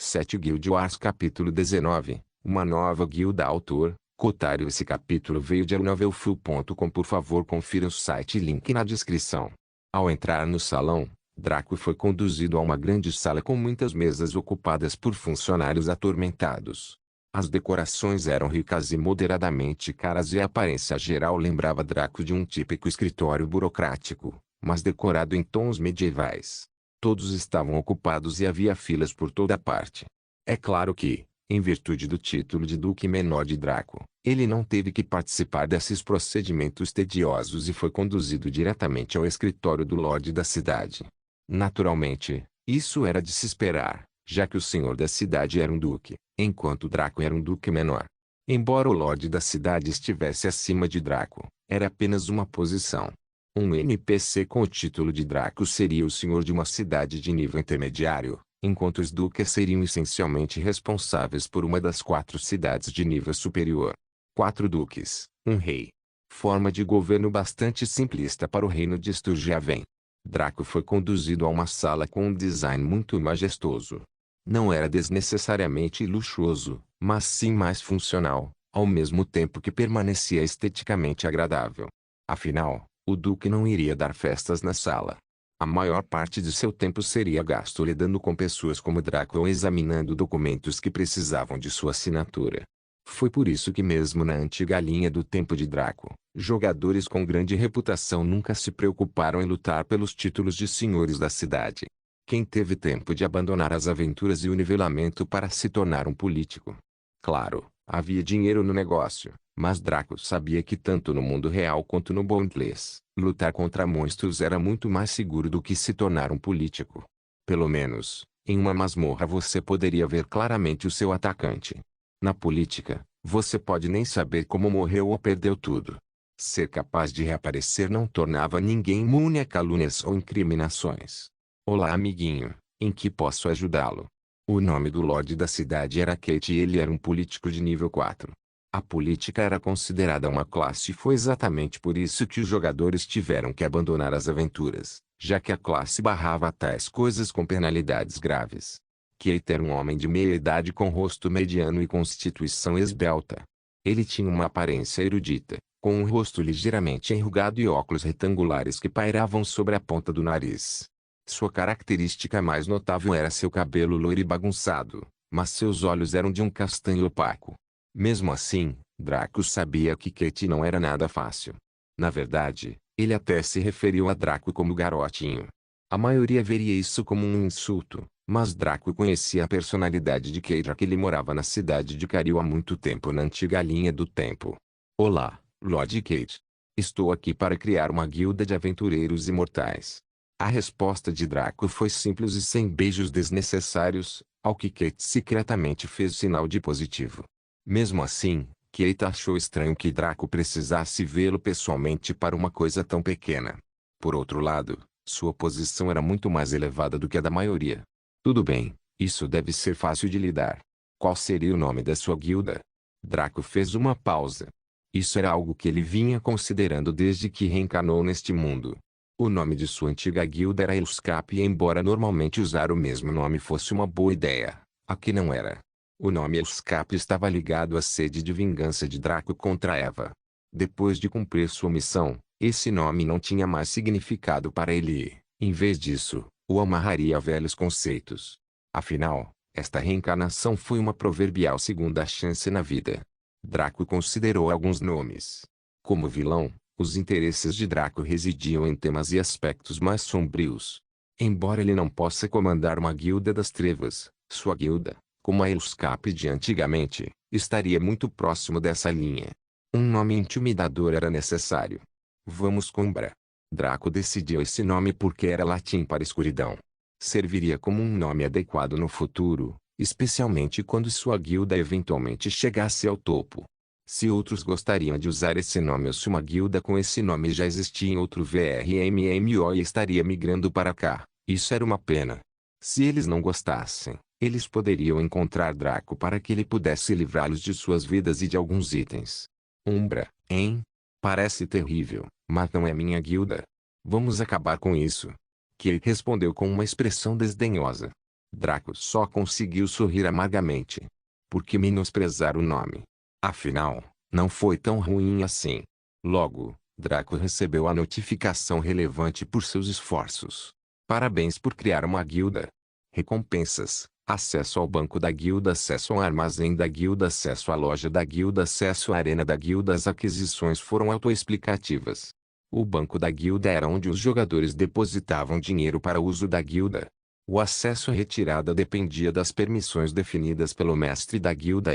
7 Guild Wars capítulo 19, uma nova guilda. Autor, Kotaru. Esse capítulo veio de novelfull.com. Por favor, confira o site, link na descrição. Ao entrar no salão, Draco foi conduzido a uma grande sala com muitas mesas ocupadas por funcionários atormentados. As decorações eram ricas e moderadamente caras e a aparência geral lembrava Draco de um típico escritório burocrático, mas decorado em tons medievais. Todos estavam ocupados e havia filas por toda parte. É claro que, em virtude do título de Duque Menor de Draco, ele não teve que participar desses procedimentos tediosos e foi conduzido diretamente ao escritório do Lorde da cidade. Naturalmente, isso era de se esperar, já que o senhor da cidade era um duque, enquanto Draco era um duque menor. Embora o Lorde da cidade estivesse acima de Draco, era apenas uma posição. Um NPC com o título de Draco seria o senhor de uma cidade de nível intermediário, enquanto os duques seriam essencialmente responsáveis por uma das 4 cidades de nível superior. 4 duques, um rei. Forma de governo bastante simplista para o reino de Sturgehaven. Draco foi conduzido a uma sala com um design muito majestoso. Não era desnecessariamente luxuoso, mas sim mais funcional, ao mesmo tempo que permanecia esteticamente agradável. Afinal, o duque não iria dar festas na sala. A maior parte de seu tempo seria gasto lidando com pessoas como Draco ou examinando documentos que precisavam de sua assinatura. Foi por isso que mesmo na antiga linha do tempo de Draco, jogadores com grande reputação nunca se preocuparam em lutar pelos títulos de senhores da cidade. Quem teve tempo de abandonar as aventuras e o nivelamento para se tornar um político? Claro, havia dinheiro no negócio, mas Draco sabia que tanto no mundo real quanto no Boundless, lutar contra monstros era muito mais seguro do que se tornar um político. Pelo menos, em uma masmorra você poderia ver claramente o seu atacante. Na política, você pode nem saber como morreu ou perdeu tudo. Ser capaz de reaparecer não tornava ninguém imune a calúnias ou incriminações. Olá, amiguinho, em que posso ajudá-lo? O nome do Lorde da cidade era Kate e ele era um político de nível 4. A política era considerada uma classe e foi exatamente por isso que os jogadores tiveram que abandonar as aventuras, já que a classe barrava tais coisas com penalidades graves. Kate era um homem de meia idade com rosto mediano e constituição esbelta. Ele tinha uma aparência erudita, com um rosto ligeiramente enrugado e óculos retangulares que pairavam sobre a ponta do nariz. Sua característica mais notável era seu cabelo loiro e bagunçado, mas seus olhos eram de um castanho opaco. Mesmo assim, Draco sabia que Kate não era nada fácil. Na verdade, ele até se referiu a Draco como garotinho. A maioria veria isso como um insulto, mas Draco conhecia a personalidade de Kate, já que ele morava na cidade de Karil há muito tempo na antiga linha do tempo. Olá, Lord Kate. Estou aqui para criar uma guilda de aventureiros imortais. A resposta de Draco foi simples e sem beijos desnecessários, ao que Kate secretamente fez sinal de positivo. Mesmo assim, Kate achou estranho que Draco precisasse vê-lo pessoalmente para uma coisa tão pequena. Por outro lado, sua posição era muito mais elevada do que a da maioria. Tudo bem, isso deve ser fácil de lidar. Qual seria o nome da sua guilda? Draco fez uma pausa. Isso era algo que ele vinha considerando desde que reencarnou neste mundo. O nome de sua antiga guilda era Elscap e embora normalmente usar o mesmo nome fosse uma boa ideia, aqui não era. O nome Elscap estava ligado à sede de vingança de Draco contra Eva. Depois de cumprir sua missão, esse nome não tinha mais significado para ele e, em vez disso, o amarraria a velhos conceitos. Afinal, esta reencarnação foi uma proverbial segunda chance na vida. Draco considerou alguns nomes. Como vilão, os interesses de Draco residiam em temas e aspectos mais sombrios. Embora ele não possa comandar uma guilda das trevas, sua guilda, como a Elscap de antigamente, estaria muito próximo dessa linha. Um nome intimidador era necessário. Vamos com Umbra. Draco decidiu esse nome porque era latim para escuridão. Serviria como um nome adequado no futuro, especialmente quando sua guilda eventualmente chegasse ao topo. Se outros gostariam de usar esse nome ou se uma guilda com esse nome já existia em outro VRMMO e estaria migrando para cá, isso era uma pena. Se eles não gostassem, eles poderiam encontrar Draco para que ele pudesse livrá-los de suas vidas e de alguns itens. Umbra, hein? Parece terrível, mas não é minha guilda. Vamos acabar com isso. Kate respondeu com uma expressão desdenhosa. Draco só conseguiu sorrir amargamente. Por que menosprezar o nome? Afinal, não foi tão ruim assim. Logo, Draco recebeu a notificação relevante por seus esforços. Parabéns por criar uma guilda. Recompensas: acesso ao banco da guilda, acesso ao armazém da guilda, acesso à loja da guilda, acesso à arena da guilda. As aquisições foram autoexplicativas. O banco da guilda era onde os jogadores depositavam dinheiro para o uso da guilda. O acesso à retirada dependia das permissões definidas pelo mestre da guilda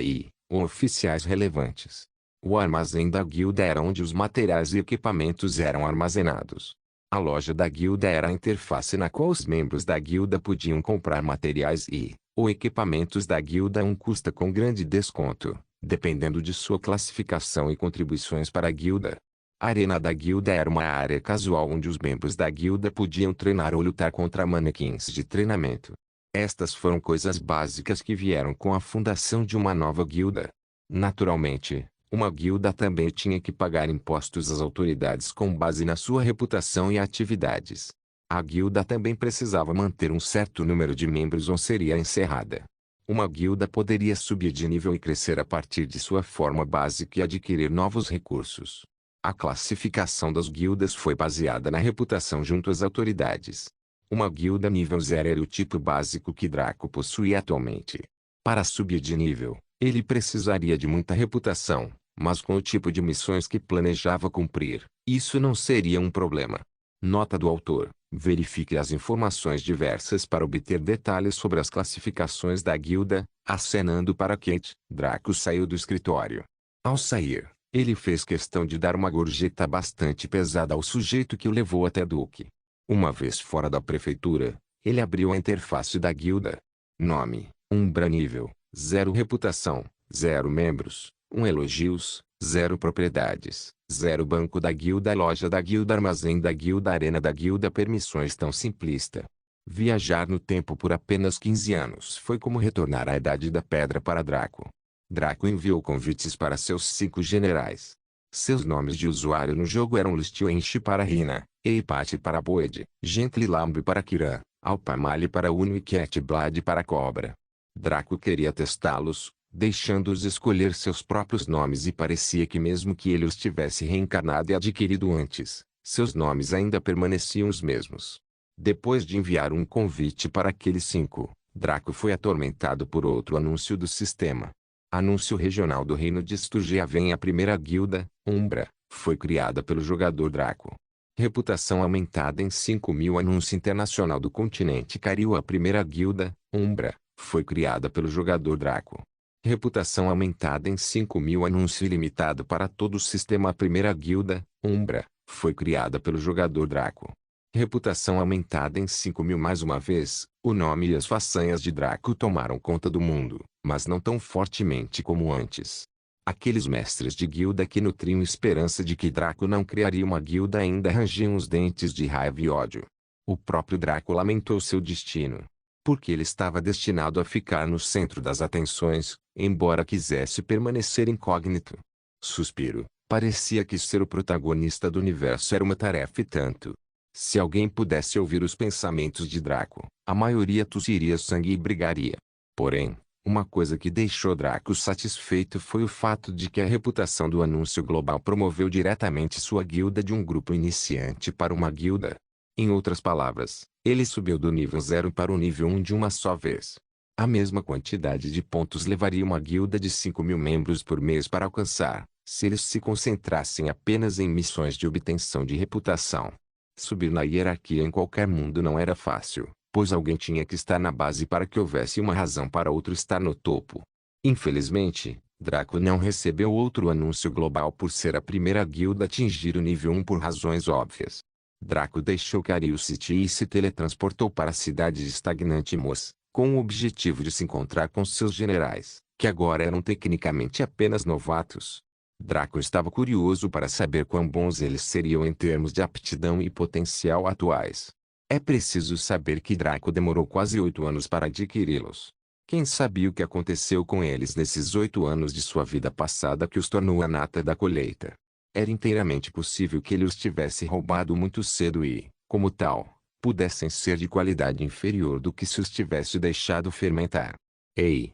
ou oficiais relevantes. O armazém da guilda era onde os materiais e equipamentos eram armazenados. A loja da guilda era a interface na qual os membros da guilda podiam comprar materiais ou equipamentos da guilda a um custo com grande desconto, dependendo de sua classificação e contribuições para a guilda. A arena da guilda era uma área casual onde os membros da guilda podiam treinar ou lutar contra manequins de treinamento. Estas foram coisas básicas que vieram com a fundação de uma nova guilda. Naturalmente, uma guilda também tinha que pagar impostos às autoridades com base na sua reputação e atividades. A guilda também precisava manter um certo número de membros ou seria encerrada. Uma guilda poderia subir de nível e crescer a partir de sua forma básica e adquirir novos recursos. A classificação das guildas foi baseada na reputação junto às autoridades. Uma guilda nível 0 era o tipo básico que Draco possuía atualmente. Para subir de nível, ele precisaria de muita reputação, mas com o tipo de missões que planejava cumprir, isso não seria um problema. Nota do autor: verifique as informações diversas para obter detalhes sobre as classificações da guilda. Acenando para Kate, Draco saiu do escritório. Ao sair, ele fez questão de dar uma gorjeta bastante pesada ao sujeito que o levou até Duke. Uma vez fora da prefeitura, ele abriu a interface da guilda. Nome: Umbra. Nível: 0 reputação, 0 membros, 1 elogios, 0 propriedades, 0 banco da guilda, loja da guilda, armazém da guilda, arena da guilda. Permissões tão simplista. Viajar no tempo por apenas 15 anos foi como retornar à Idade da Pedra para Draco. Draco enviou convites para seus 5 generais. Seus nomes de usuário no jogo eram Listioenchi para Rina, Eipate para Boed, Gentlilamb para Kiran, Alpamali para Uno e Catblade para Cobra. Draco queria testá-los, deixando-os escolher seus próprios nomes, e parecia que mesmo que ele os tivesse reencarnado e adquirido antes, seus nomes ainda permaneciam os mesmos. Depois de enviar um convite para aqueles 5, Draco foi atormentado por outro anúncio do sistema. Anúncio regional do reino de Sturgeaven. A primeira guilda, Umbra, foi criada pelo jogador Draco. Reputação aumentada em 5.000. Anúncio internacional do continente Cariu. A primeira guilda, Umbra, foi criada pelo jogador Draco. Reputação aumentada em 5.000. Anúncio ilimitado para todo o sistema. A primeira guilda, Umbra, foi criada pelo jogador Draco. Reputação aumentada em 5.000. Mais uma vez, o nome e as façanhas de Draco tomaram conta do mundo, mas não tão fortemente como antes. Aqueles mestres de guilda que nutriam esperança de que Draco não criaria uma guilda ainda rangiam os dentes de raiva e ódio. O próprio Draco lamentou seu destino. Porque ele estava destinado a ficar no centro das atenções, embora quisesse permanecer incógnito. Suspiro. Parecia que ser o protagonista do universo era uma tarefa e tanto. Se alguém pudesse ouvir os pensamentos de Draco, a maioria tossiria sangue e brigaria. Porém, uma coisa que deixou Draco satisfeito foi o fato de que a reputação do anúncio global promoveu diretamente sua guilda de um grupo iniciante para uma guilda. Em outras palavras, ele subiu do nível 0 para o nível 1 de uma só vez. A mesma quantidade de pontos levaria uma guilda de 5.000 membros por mês para alcançar, se eles se concentrassem apenas em missões de obtenção de reputação. Subir na hierarquia em qualquer mundo não era fácil, pois alguém tinha que estar na base para que houvesse uma razão para outro estar no topo. Infelizmente, Draco não recebeu outro anúncio global por ser a primeira guilda a atingir o nível 1 por razões óbvias. Draco deixou Cariu City e se teletransportou para a cidade de Stagnant Moss, com o objetivo de se encontrar com seus generais, que agora eram tecnicamente apenas novatos. Draco estava curioso para saber quão bons eles seriam em termos de aptidão e potencial atuais. É preciso saber que Draco demorou quase 8 anos para adquiri-los. Quem sabia o que aconteceu com eles nesses 8 anos de sua vida passada que os tornou a nata da colheita? Era inteiramente possível que ele os tivesse roubado muito cedo e, como tal, pudessem ser de qualidade inferior do que se os tivesse deixado fermentar. Ei,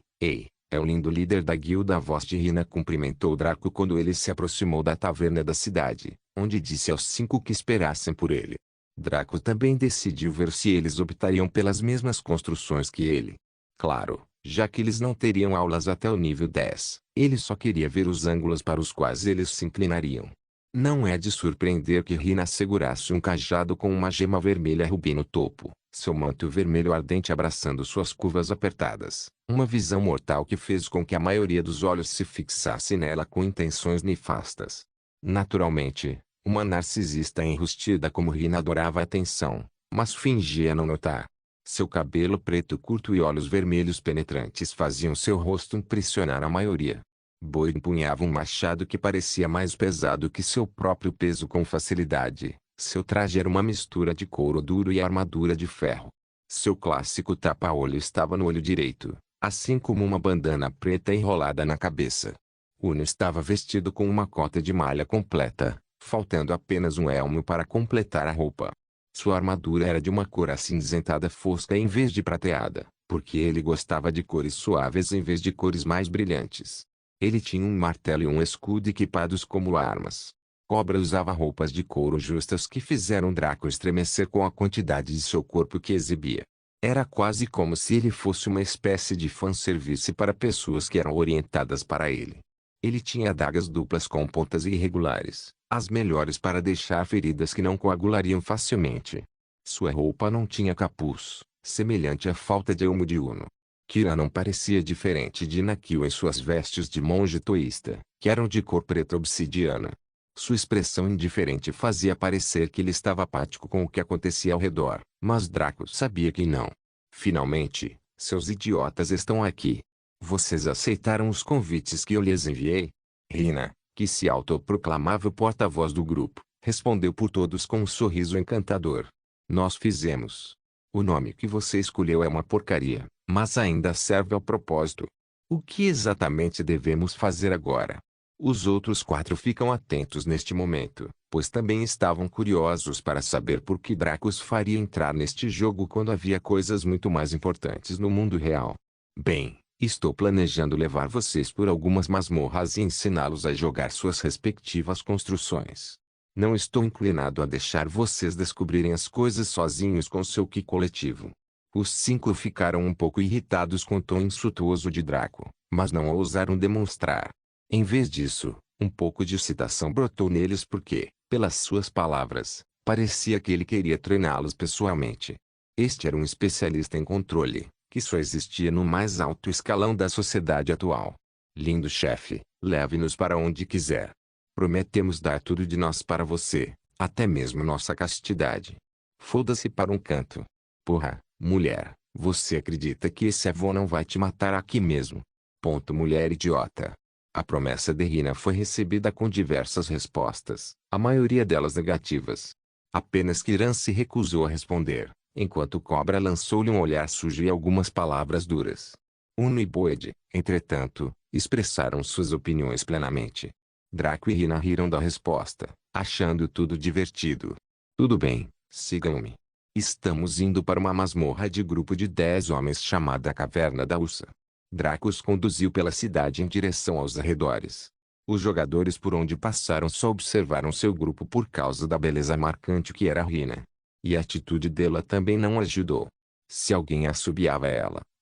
é o lindo líder da guilda. A voz de Rina cumprimentou Draco quando ele se aproximou da taverna da cidade, onde disse aos 5 que esperassem por ele. Draco também decidiu ver se eles optariam pelas mesmas construções que ele. Claro, já que eles não teriam aulas até o nível 10, ele só queria ver os ângulos para os quais eles se inclinariam. Não é de surpreender que Rina segurasse um cajado com uma gema vermelha rubi no topo, seu manto vermelho ardente abraçando suas curvas apertadas, uma visão mortal que fez com que a maioria dos olhos se fixasse nela com intenções nefastas. Naturalmente, uma narcisista enrustida como Rina adorava a atenção, mas fingia não notar. Seu cabelo preto curto e olhos vermelhos penetrantes faziam seu rosto impressionar a maioria. Boi empunhava um machado que parecia mais pesado que seu próprio peso com facilidade. Seu traje era uma mistura de couro duro e armadura de ferro. Seu clássico tapa-olho estava no olho direito, assim como uma bandana preta enrolada na cabeça. Uno estava vestido com uma cota de malha completa, faltando apenas um elmo para completar a roupa. Sua armadura era de uma cor acinzentada fosca em vez de prateada, porque ele gostava de cores suaves em vez de cores mais brilhantes. Ele tinha um martelo e um escudo equipados como armas. Cobra usava roupas de couro justas que fizeram Draco estremecer com a quantidade de seu corpo que exibia. Era quase como se ele fosse uma espécie de fanservice para pessoas que eram orientadas para ele. Ele tinha adagas duplas com pontas irregulares, as melhores para deixar feridas que não coagulariam facilmente. Sua roupa não tinha capuz, semelhante à falta de elmo de Uno. Kira não parecia diferente de Nakio em suas vestes de monge toísta, que eram de cor preta obsidiana. Sua expressão indiferente fazia parecer que ele estava apático com o que acontecia ao redor, mas Draco sabia que não. Finalmente, seus idiotas estão aqui. Vocês aceitaram os convites que eu lhes enviei? Rina, que se autoproclamava o porta-voz do grupo, respondeu por todos com um sorriso encantador. Nós fizemos. O nome que você escolheu é uma porcaria, mas ainda serve ao propósito. O que exatamente devemos fazer agora? Os outros 4 ficam atentos neste momento, pois também estavam curiosos para saber por que Dracos faria entrar neste jogo quando havia coisas muito mais importantes no mundo real. Bem, estou planejando levar vocês por algumas masmorras e ensiná-los a jogar suas respectivas construções. Não estou inclinado a deixar vocês descobrirem as coisas sozinhos com seu ki coletivo. Os 5 ficaram um pouco irritados com o tom insultuoso de Draco, mas não ousaram demonstrar. Em vez disso, um pouco de excitação brotou neles porque, pelas suas palavras, parecia que ele queria treiná-los pessoalmente. Este era um especialista em controle, que só existia no mais alto escalão da sociedade atual. Lindo chefe, leve-nos para onde quiser. Prometemos dar tudo de nós para você, até mesmo nossa castidade. Foda-se para um canto. Porra, mulher, você acredita que esse avô não vai te matar aqui mesmo? Ponto, mulher idiota. A promessa de Rina foi recebida com diversas respostas, a maioria delas negativas. Apenas Kiran se recusou a responder, enquanto Cobra lançou-lhe um olhar sujo e algumas palavras duras. Uno e Boed, entretanto, expressaram suas opiniões plenamente. Draco e Rina riram da resposta, achando tudo divertido. Tudo bem, sigam-me. Estamos indo para uma masmorra de grupo de 10 homens chamada Caverna da Ursa. Draco os conduziu pela cidade em direção aos arredores. Os jogadores por onde passaram só observaram seu grupo por causa da beleza marcante que era Rina. E a atitude dela também não ajudou. Se alguém assobiava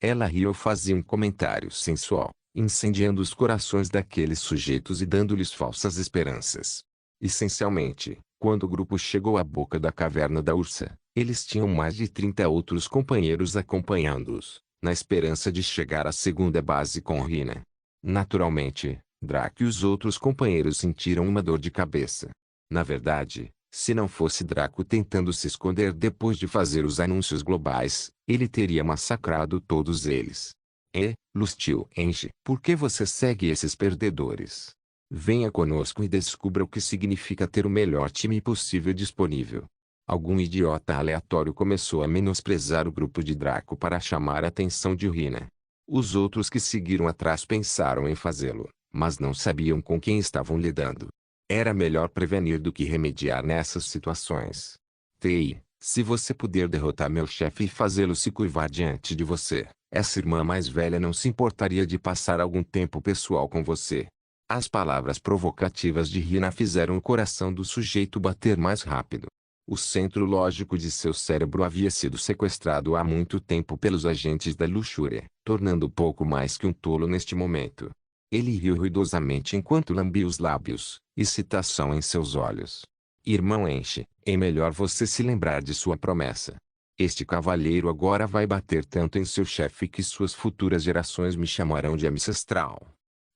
ela ria ou fazia um comentário sensual, incendiando os corações daqueles sujeitos e dando-lhes falsas esperanças. Essencialmente, quando o grupo chegou à boca da caverna da Ursa, eles tinham mais de 30 outros companheiros acompanhando-os, na esperança de chegar à segunda base com Rina. Naturalmente, Draco e os outros companheiros sentiram uma dor de cabeça. Na verdade, se não fosse Draco tentando se esconder depois de fazer os anúncios globais, ele teria massacrado todos eles. Lustio Enge, por que você segue esses perdedores? Venha conosco e descubra o que significa ter o melhor time possível disponível. Algum idiota aleatório começou a menosprezar o grupo de Draco para chamar a atenção de Rina. Os outros que seguiram atrás pensaram em fazê-lo, mas não sabiam com quem estavam lidando. Era melhor prevenir do que remediar nessas situações. Tei, Se você puder derrotar meu chefe e fazê-lo se curvar diante de você, essa irmã mais velha não se importaria de passar algum tempo pessoal com você. As palavras provocativas de Hina fizeram o coração do sujeito bater mais rápido. O centro lógico de seu cérebro havia sido sequestrado há muito tempo pelos agentes da luxúria, tornando-o pouco mais que um tolo neste momento. Ele riu ruidosamente enquanto lambia os lábios, excitação em seus olhos. Irmão Enche, é melhor você se lembrar de sua promessa. Este cavalheiro agora vai bater tanto em seu chefe que suas futuras gerações me chamarão de ancestral.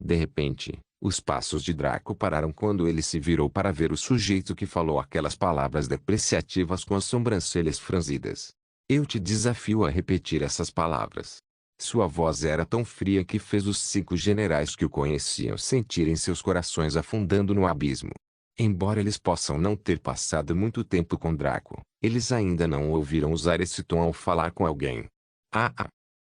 De repente, os passos de Draco pararam quando ele se virou para ver o sujeito que falou aquelas palavras depreciativas com as sobrancelhas franzidas. Eu te desafio a repetir essas palavras. Sua voz era tão fria que fez os 5 generais que o conheciam sentirem seus corações afundando no abismo. Embora eles possam não ter passado muito tempo com Draco, eles ainda não o ouviram usar esse tom ao falar com alguém.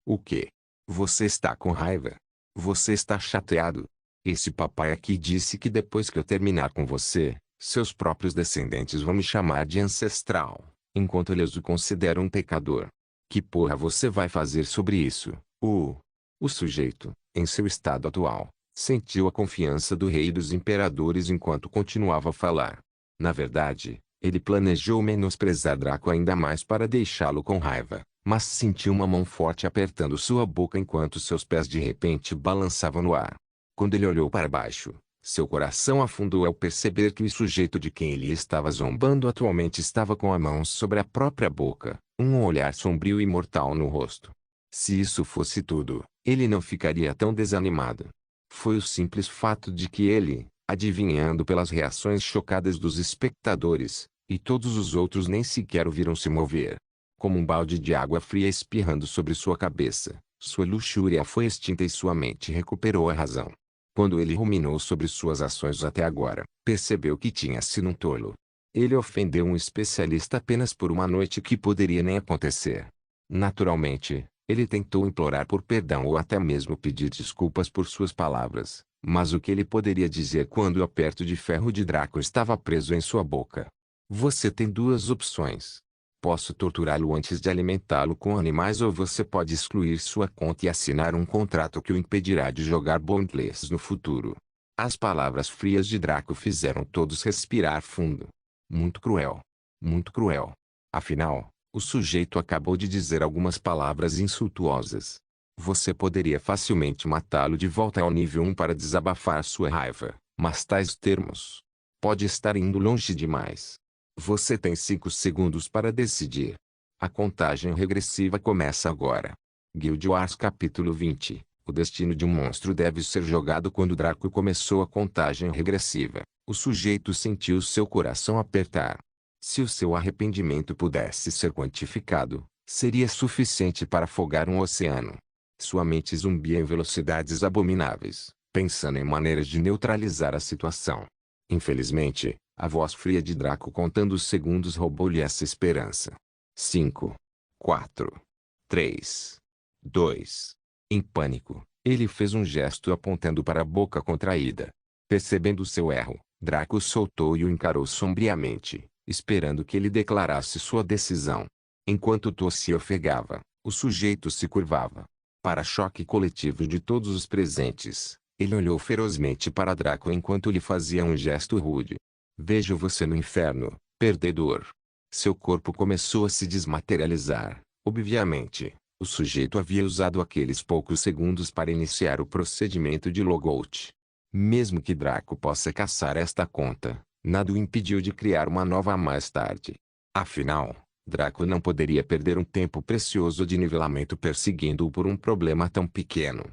O quê? Você está com raiva? Você está chateado? Esse papai aqui disse que depois que eu terminar com você, seus próprios descendentes vão me chamar de ancestral, enquanto eles o consideram um pecador. Que porra você vai fazer sobre isso? O sujeito, em seu estado atual, sentiu a confiança do rei e dos imperadores enquanto continuava a falar. Na verdade, ele planejou menosprezar Draco ainda mais para deixá-lo com raiva, mas sentiu uma mão forte apertando sua boca enquanto seus pés de repente balançavam no ar. Quando ele olhou para baixo, seu coração afundou ao perceber que o sujeito de quem ele estava zombando atualmente estava com a mão sobre a própria boca, um olhar sombrio e mortal no rosto. Se isso fosse tudo, ele não ficaria tão desanimado. Foi o simples fato de que ele, adivinhando pelas reações chocadas dos espectadores, e todos os outros nem sequer o viram se mover. Como um balde de água fria espirrando sobre sua cabeça, sua luxúria foi extinta e sua mente recuperou a razão. Quando ele ruminou sobre suas ações até agora, percebeu que tinha sido um tolo. Ele ofendeu um especialista apenas por uma noite que poderia nem acontecer. Naturalmente, ele tentou implorar por perdão ou até mesmo pedir desculpas por suas palavras, mas o que ele poderia dizer quando o aperto de ferro de Draco estava preso em sua boca? Você tem 2 opções. Posso torturá-lo antes de alimentá-lo com animais ou você pode excluir sua conta e assinar um contrato que o impedirá de jogar Bondless no futuro. As palavras frias de Draco fizeram todos respirar fundo. Muito cruel. Muito cruel. Afinal, o sujeito acabou de dizer algumas palavras insultuosas. Você poderia facilmente matá-lo de volta ao nível 1 para desabafar sua raiva, mas tais termos pode estar indo longe demais. Você tem 5 segundos para decidir. A contagem regressiva começa agora. Guild Wars capítulo 20. O destino de um monstro deve ser jogado. Quando Draco começou a contagem regressiva, o sujeito sentiu seu coração apertar. Se o seu arrependimento pudesse ser quantificado, seria suficiente para afogar um oceano. Sua mente zumbia em velocidades abomináveis, pensando em maneiras de neutralizar a situação. Infelizmente, a voz fria de Draco contando os segundos roubou-lhe essa esperança. 5, 4, 3, 2. Em pânico, ele fez um gesto apontando para a boca contraída. Percebendo seu erro, Draco soltou e o encarou sombriamente, esperando que ele declarasse sua decisão. Enquanto tossia e ofegava, o sujeito se curvava. Para choque coletivo de todos os presentes, ele olhou ferozmente para Draco enquanto lhe fazia um gesto rude. Vejo você no inferno, perdedor. Seu corpo começou a se desmaterializar. Obviamente, o sujeito havia usado aqueles poucos segundos para iniciar o procedimento de logout. Mesmo que Draco possa caçar esta conta, nada o impediu de criar uma nova mais tarde. Afinal, Draco não poderia perder um tempo precioso de nivelamento perseguindo-o por um problema tão pequeno.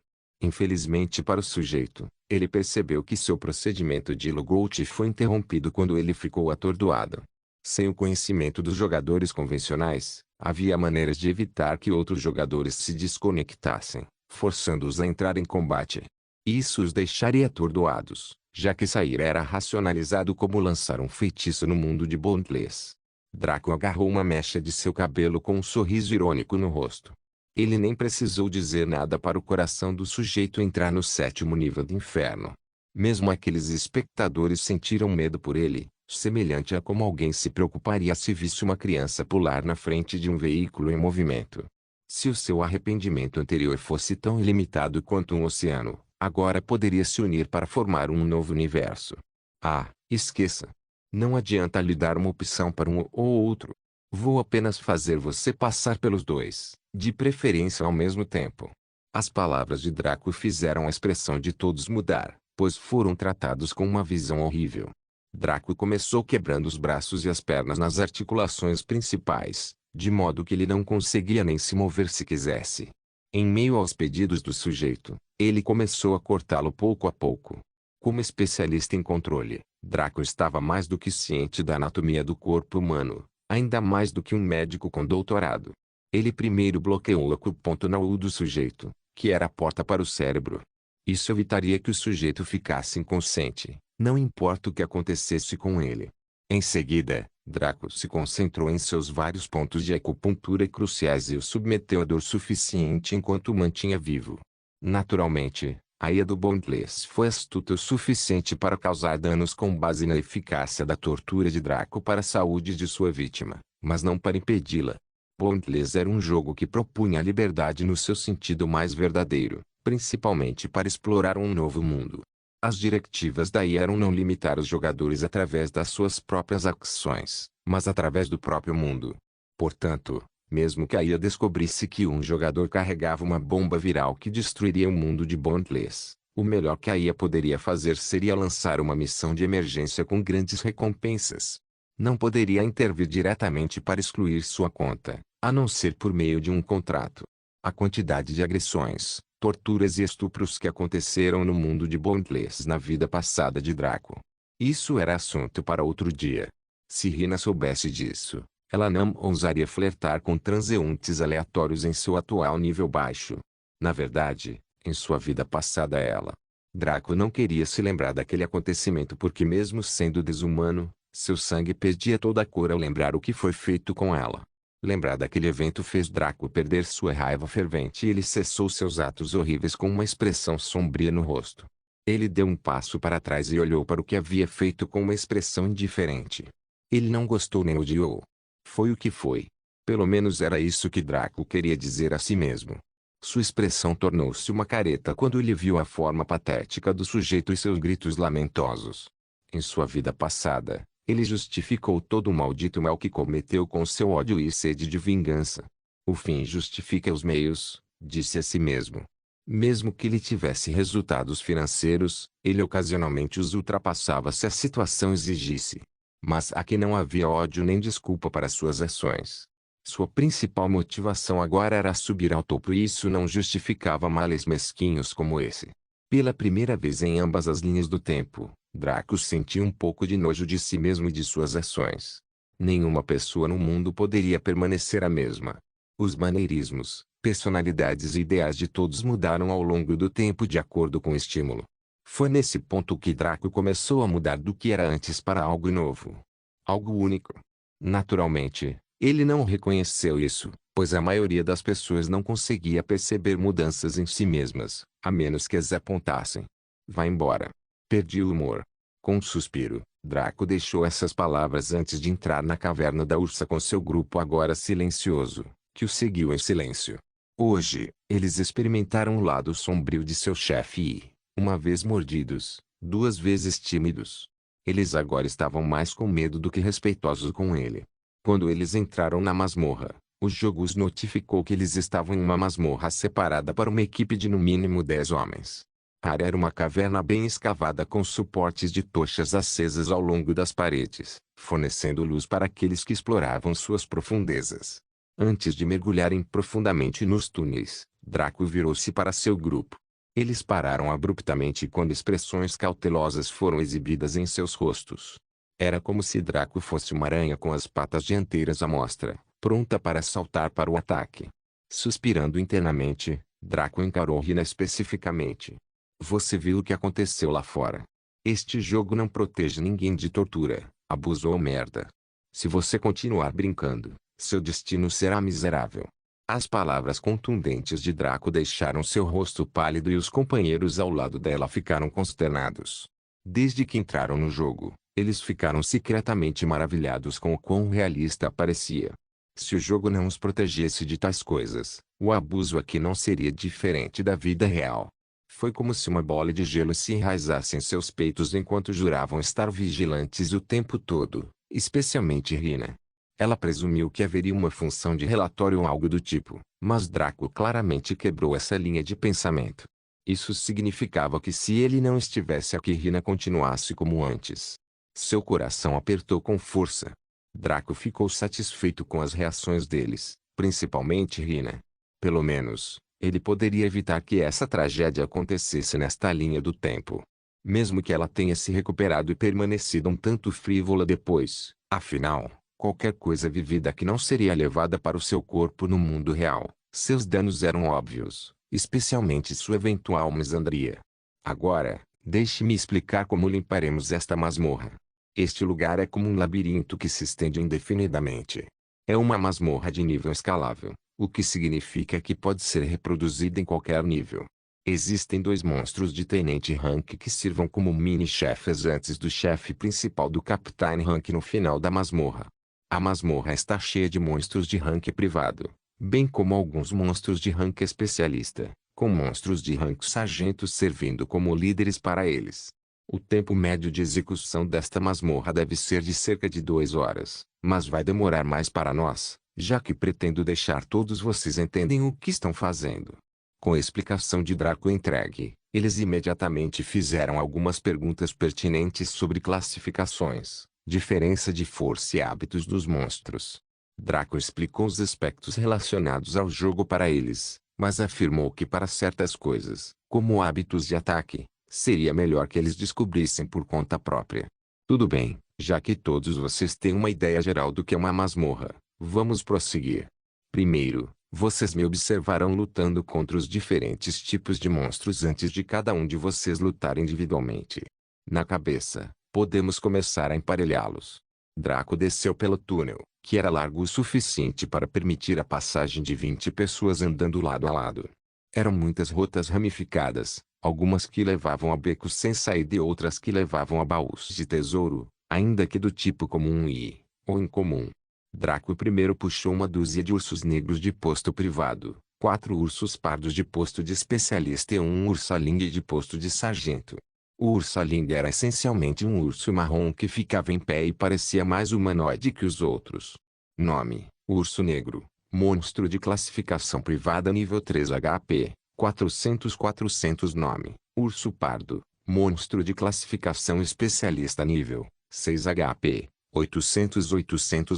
Infelizmente para o sujeito, ele percebeu que seu procedimento de logout foi interrompido quando ele ficou atordoado. Sem o conhecimento dos jogadores convencionais, havia maneiras de evitar que outros jogadores se desconectassem, forçando-os a entrar em combate. Isso os deixaria atordoados, já que sair era racionalizado como lançar um feitiço no mundo de Bondless. Draco agarrou uma mecha de seu cabelo com um sorriso irônico no rosto. Ele nem precisou dizer nada para o coração do sujeito entrar no 7º nível do inferno. Mesmo aqueles espectadores sentiram medo por ele, semelhante a como alguém se preocuparia se visse uma criança pular na frente de um veículo em movimento. Se o seu arrependimento anterior fosse tão ilimitado quanto um oceano, agora poderia se unir para formar um novo universo. Ah, esqueça. Não adianta lhe dar uma opção para um ou outro. Vou apenas fazer você passar pelos dois, de preferência ao mesmo tempo. As palavras de Draco fizeram a expressão de todos mudar, pois foram tratados com uma visão horrível. Draco começou quebrando os braços e as pernas nas articulações principais, de modo que ele não conseguia nem se mover se quisesse. Em meio aos pedidos do sujeito, ele começou a cortá-lo pouco a pouco. Como especialista em controle, Draco estava mais do que ciente da anatomia do corpo humano, ainda mais do que um médico com doutorado. Ele primeiro bloqueou o acuponto na U do sujeito, que era a porta para o cérebro. Isso evitaria que o sujeito ficasse inconsciente, não importa o que acontecesse com ele. Em seguida, Draco se concentrou em seus vários pontos de acupuntura cruciais e o submeteu a dor suficiente enquanto o mantinha vivo. Naturalmente, a IA do Bondless foi astuta o suficiente para causar danos com base na eficácia da tortura de Draco para a saúde de sua vítima, mas não para impedi-la. Bondless era um jogo que propunha a liberdade no seu sentido mais verdadeiro, principalmente para explorar um novo mundo. As diretivas da IA eram não limitar os jogadores através das suas próprias ações, mas através do próprio mundo. Portanto, mesmo que a IA descobrisse que um jogador carregava uma bomba viral que destruiria o mundo de Bondless, o melhor que a IA poderia fazer seria lançar uma missão de emergência com grandes recompensas. Não poderia intervir diretamente para excluir sua conta, a não ser por meio de um contrato. A quantidade de agressões, torturas e estupros que aconteceram no mundo de Bondless na vida passada de Draco. Isso era assunto para outro dia. Se Rina soubesse disso, ela não ousaria flertar com transeuntes aleatórios em seu atual nível baixo. Na verdade, em sua vida passada Draco não queria se lembrar daquele acontecimento porque mesmo sendo desumano, seu sangue perdia toda a cor ao lembrar o que foi feito com ela. Lembrar daquele evento fez Draco perder sua raiva fervente e ele cessou seus atos horríveis com uma expressão sombria no rosto. Ele deu um passo para trás e olhou para o que havia feito com uma expressão indiferente. Ele não gostou nem odiou. Foi o que foi. Pelo menos era isso que Draco queria dizer a si mesmo. Sua expressão tornou-se uma careta quando ele viu a forma patética do sujeito e seus gritos lamentosos. Em sua vida passada, ele justificou todo o maldito mal que cometeu com seu ódio e sede de vingança. O fim justifica os meios, disse a si mesmo. Mesmo que ele tivesse resultados financeiros, ele ocasionalmente os ultrapassava se a situação exigisse. Mas aqui não havia ódio nem desculpa para suas ações. Sua principal motivação agora era subir ao topo e isso não justificava males mesquinhos como esse. Pela primeira vez em ambas as linhas do tempo, Draco sentiu um pouco de nojo de si mesmo e de suas ações. Nenhuma pessoa no mundo poderia permanecer a mesma. Os maneirismos, personalidades e ideais de todos mudaram ao longo do tempo de acordo com o estímulo. Foi nesse ponto que Draco começou a mudar do que era antes para algo novo. Algo único. Naturalmente, ele não reconheceu isso, pois a maioria das pessoas não conseguia perceber mudanças em si mesmas, a menos que as apontassem. Vá embora. Perdi o humor. Com um suspiro, Draco deixou essas palavras antes de entrar na caverna da ursa com seu grupo agora silencioso, que o seguiu em silêncio. Hoje, eles experimentaram o lado sombrio de seu chefe e, uma vez mordidos, duas vezes tímidos. Eles agora estavam mais com medo do que respeitosos com ele. Quando eles entraram na masmorra, o jogo os notificou que eles estavam em uma masmorra separada para uma equipe de no mínimo 10 homens. A área era uma caverna bem escavada com suportes de tochas acesas ao longo das paredes, fornecendo luz para aqueles que exploravam suas profundezas. Antes de mergulharem profundamente nos túneis, Draco virou-se para seu grupo. Eles pararam abruptamente quando expressões cautelosas foram exibidas em seus rostos. Era como se Draco fosse uma aranha com as patas dianteiras à mostra, pronta para saltar para o ataque. Suspirando internamente, Draco encarou Rina especificamente. Você viu o que aconteceu lá fora. Este jogo não protege ninguém de tortura, abuso ou merda. Se você continuar brincando, seu destino será miserável. As palavras contundentes de Draco deixaram seu rosto pálido e os companheiros ao lado dela ficaram consternados. Desde que entraram no jogo, Eles ficaram secretamente maravilhados com o quão realista parecia. Se o jogo não os protegesse de tais coisas, o abuso aqui não seria diferente da vida real. Foi como se uma bola de gelo se enraizasse em seus peitos enquanto juravam estar vigilantes o tempo todo, especialmente Rina. Ela presumiu que haveria uma função de relatório ou algo do tipo, mas Draco claramente quebrou essa linha de pensamento. Isso significava que se ele não estivesse aqui, Rina continuasse como antes. Seu coração apertou com força. Draco ficou satisfeito com as reações deles, principalmente Rina. Pelo menos, ele poderia evitar que essa tragédia acontecesse nesta linha do tempo. Mesmo que ela tenha se recuperado e permanecido um tanto frívola depois, afinal, qualquer coisa vivida que não seria levada para o seu corpo no mundo real, seus danos eram óbvios, especialmente sua eventual misandria. Agora, deixe-me explicar como limparemos esta masmorra. Este lugar é como um labirinto que se estende indefinidamente. É uma masmorra de nível escalável, o que significa que pode ser reproduzida em qualquer nível. Existem 2 monstros de Tenente Rank que sirvam como mini-chefes antes do chefe principal do Capitão Rank no final da masmorra. A masmorra está cheia de monstros de rank privado, bem como alguns monstros de rank especialista, com monstros de rank sargento servindo como líderes para eles. O tempo médio de execução desta masmorra deve ser de cerca de 2 horas, mas vai demorar mais para nós, já que pretendo deixar todos vocês entendem o que estão fazendo. Com a explicação de Draco entregue, eles imediatamente fizeram algumas perguntas pertinentes sobre classificações, diferença de força e hábitos dos monstros. Draco explicou os aspectos relacionados ao jogo para eles, mas afirmou que para certas coisas, como hábitos de ataque, seria melhor que eles descobrissem por conta própria. Tudo bem, já que todos vocês têm uma ideia geral do que é uma masmorra, vamos prosseguir. Primeiro, vocês me observarão lutando contra os diferentes tipos de monstros antes de cada um de vocês lutar individualmente. Na cabeça, podemos começar a emparelhá-los. Draco desceu pelo túnel, que era largo o suficiente para permitir a passagem de 20 pessoas andando lado a lado. Eram muitas rotas ramificadas, algumas que levavam a becos sem saída e outras que levavam a baús de tesouro, ainda que do tipo comum ou incomum. Draco primeiro puxou uma dúzia de ursos negros de posto privado, 4 ursos pardos de posto de especialista e um ursaling de posto de sargento. O ursaling era essencialmente um urso marrom que ficava em pé e parecia mais humanoide que os outros. Nome: Urso Negro, monstro de classificação privada nível 3 HP, 400. Nome: Urso Pardo, monstro de classificação especialista nível 6 HP, 800.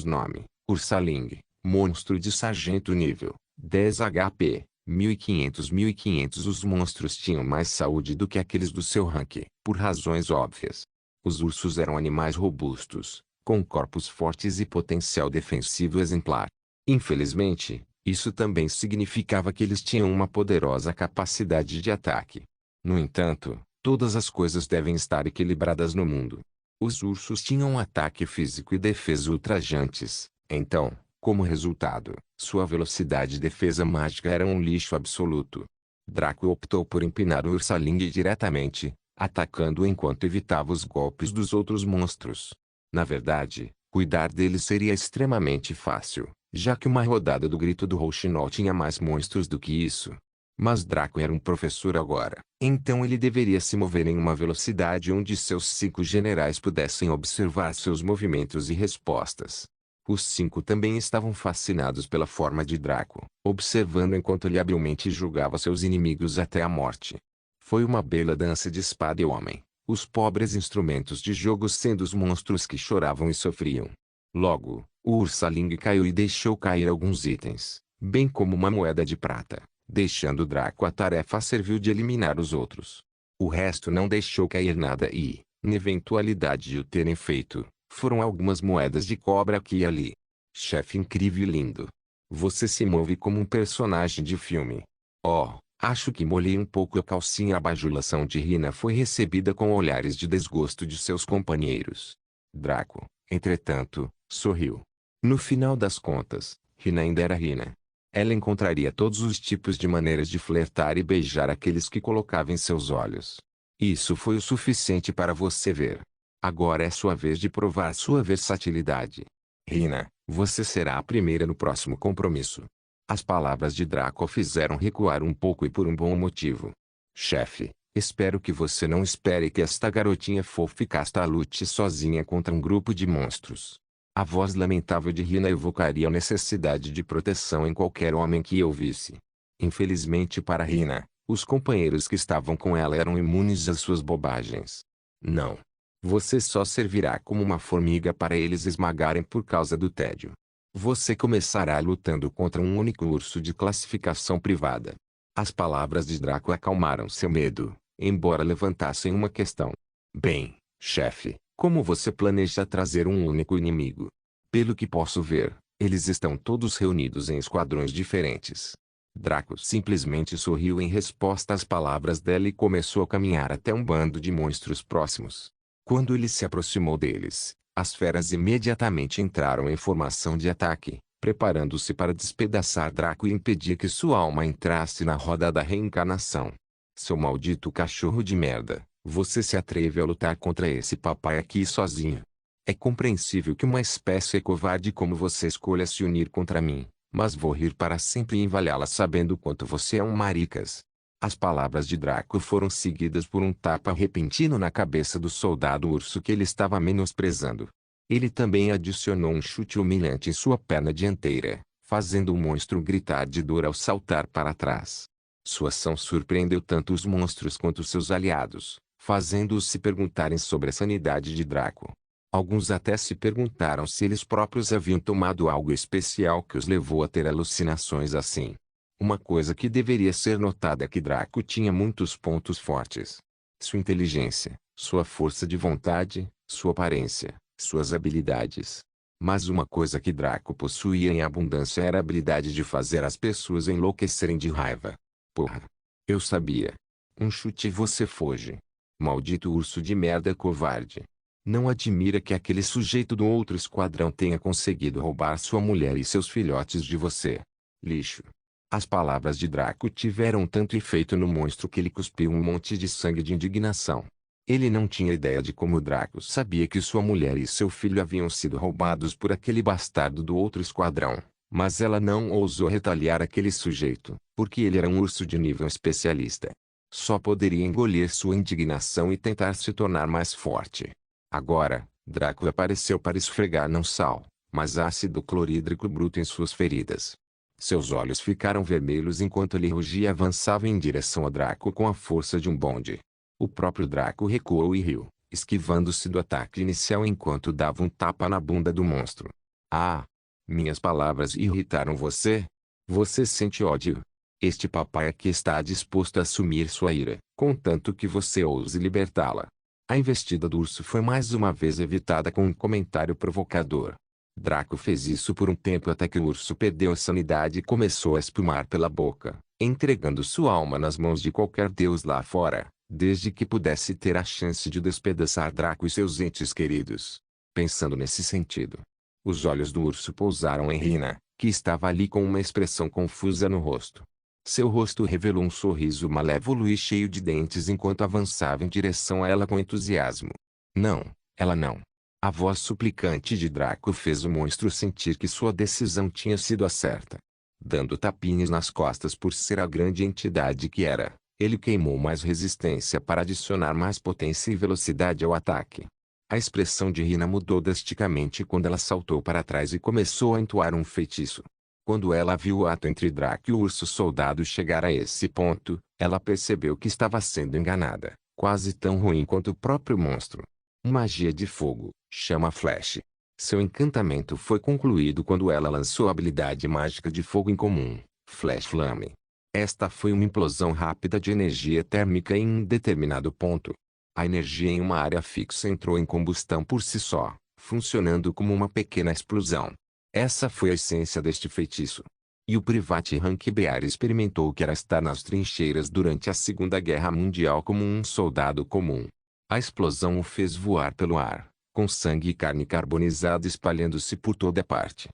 Nome: Ursaling, monstro de sargento nível 10 HP, 1500. Os monstros tinham mais saúde do que aqueles do seu rank, por razões óbvias. Os ursos eram animais robustos, com corpos fortes e potencial defensivo exemplar. Infelizmente, isso também significava que eles tinham uma poderosa capacidade de ataque. No entanto, todas as coisas devem estar equilibradas no mundo. Os ursos tinham um ataque físico e defesa ultrajantes, então, como resultado, sua velocidade e defesa mágica eram um lixo absoluto. Draco optou por empinar o ursaling diretamente, atacando-o enquanto evitava os golpes dos outros monstros. Na verdade, cuidar dele seria extremamente fácil, já que uma rodada do Grito do Rouxinol tinha mais monstros do que isso. Mas Draco era um professor agora, então ele deveria se mover em uma velocidade onde seus 5 generais pudessem observar seus movimentos e respostas. Os 5 também estavam fascinados pela forma de Draco, observando enquanto ele habilmente julgava seus inimigos até a morte. Foi uma bela dança de espada e homem, os pobres instrumentos de jogo sendo os monstros que choravam e sofriam. Logo, o ursaling caiu e deixou cair alguns itens, bem como uma moeda de prata, deixando Draco a tarefa servil de eliminar os outros. O resto não deixou cair nada e, na eventualidade de o terem feito, foram algumas moedas de cobra aqui e ali. Chefe incrível e lindo. Você se move como um personagem de filme. Oh, acho que molhei um pouco a calcinha. A bajulação de Rina foi recebida com olhares de desgosto de seus companheiros. Draco, entretanto, sorriu. No final das contas, Rina ainda era Rina. Ela encontraria todos os tipos de maneiras de flertar e beijar aqueles que colocava em seus olhos. Isso foi o suficiente para você ver. Agora é sua vez de provar sua versatilidade. Rina, você será a primeira no próximo compromisso. As palavras de Draco a fizeram recuar um pouco e por um bom motivo. Chefe, espero que você não espere que esta garotinha fofa e casta lute sozinha contra um grupo de monstros. A voz lamentável de Rina evocaria a necessidade de proteção em qualquer homem que eu visse. Infelizmente para Rina, os companheiros que estavam com ela eram imunes às suas bobagens. Não. Você só servirá como uma formiga para eles esmagarem por causa do tédio. Você começará lutando contra um único urso de classificação privada. As palavras de Draco acalmaram seu medo, embora levantassem uma questão. Bem, chefe, como você planeja trazer um único inimigo? Pelo que posso ver, eles estão todos reunidos em esquadrões diferentes. Draco simplesmente sorriu em resposta às palavras dela e começou a caminhar até um bando de monstros próximos. Quando ele se aproximou deles, as feras imediatamente entraram em formação de ataque, preparando-se para despedaçar Draco e impedir que sua alma entrasse na roda da reencarnação. Seu maldito cachorro de merda, você se atreve a lutar contra esse papai aqui sozinho. É compreensível que uma espécie covarde como você escolha se unir contra mim, mas vou rir para sempre e envalhá-la sabendo quanto você é um maricas. As palavras de Draco foram seguidas por um tapa repentino na cabeça do soldado urso que ele estava menosprezando. Ele também adicionou um chute humilhante em sua perna dianteira, fazendo o monstro gritar de dor ao saltar para trás. Sua ação surpreendeu tanto os monstros quanto seus aliados, fazendo-os se perguntarem sobre a sanidade de Draco. Alguns até se perguntaram se eles próprios haviam tomado algo especial que os levou a ter alucinações assim. Uma coisa que deveria ser notada é que Draco tinha muitos pontos fortes. Sua inteligência, sua força de vontade, sua aparência, suas habilidades. Mas uma coisa que Draco possuía em abundância era a habilidade de fazer as pessoas enlouquecerem de raiva. Porra! Eu sabia. Um chute e você foge. Maldito urso de merda covarde. Não admira que aquele sujeito do outro esquadrão tenha conseguido roubar sua mulher e seus filhotes de você. Lixo. As palavras de Draco tiveram tanto efeito no monstro que ele cuspiu um monte de sangue de indignação. Ele não tinha ideia de como Draco sabia que sua mulher e seu filho haviam sido roubados por aquele bastardo do outro esquadrão, mas ela não ousou retaliar aquele sujeito, porque ele era um urso de nível especialista. Só poderia engolir sua indignação e tentar se tornar mais forte. Agora, Draco apareceu para esfregar não sal, mas ácido clorídrico bruto em suas feridas. Seus olhos ficaram vermelhos enquanto ele rugia e avançava em direção a Draco com a força de um bonde. O próprio Draco recuou e riu, esquivando-se do ataque inicial enquanto dava um tapa na bunda do monstro. Ah! Minhas palavras irritaram você? Você sente ódio? Este papai aqui está disposto a assumir sua ira, contanto que você ouse libertá-la. A investida do urso foi mais uma vez evitada com um comentário provocador. Draco fez isso por um tempo até que o urso perdeu a sanidade e começou a espumar pela boca, entregando sua alma nas mãos de qualquer deus lá fora, desde que pudesse ter a chance de despedaçar Draco e seus entes queridos. Pensando nesse sentido, os olhos do urso pousaram em Rina, que estava ali com uma expressão confusa no rosto. Seu rosto revelou um sorriso malévolo e cheio de dentes enquanto avançava em direção a ela com entusiasmo. Não, ela não. A voz suplicante de Draco fez o monstro sentir que sua decisão tinha sido a certa. Dando tapinhas nas costas por ser a grande entidade que era, ele queimou mais resistência para adicionar mais potência e velocidade ao ataque. A expressão de Rina mudou drasticamente quando ela saltou para trás e começou a entoar um feitiço. Quando ela viu o ato entre Draco e o urso soldado chegar a esse ponto, ela percebeu que estava sendo enganada, quase tão ruim quanto o próprio monstro. Magia de fogo, chama flash. Seu encantamento foi concluído quando ela lançou a habilidade mágica de fogo incomum, Flash Flame. Esta foi uma implosão rápida de energia térmica em um determinado ponto. A energia em uma área fixa entrou em combustão por si só, funcionando como uma pequena explosão. Essa foi a essência deste feitiço. E o Private Hank Bear experimentou o que era estar nas trincheiras durante a Segunda Guerra Mundial como um soldado comum. A explosão o fez voar pelo ar, com sangue e carne carbonizada espalhando-se por toda parte.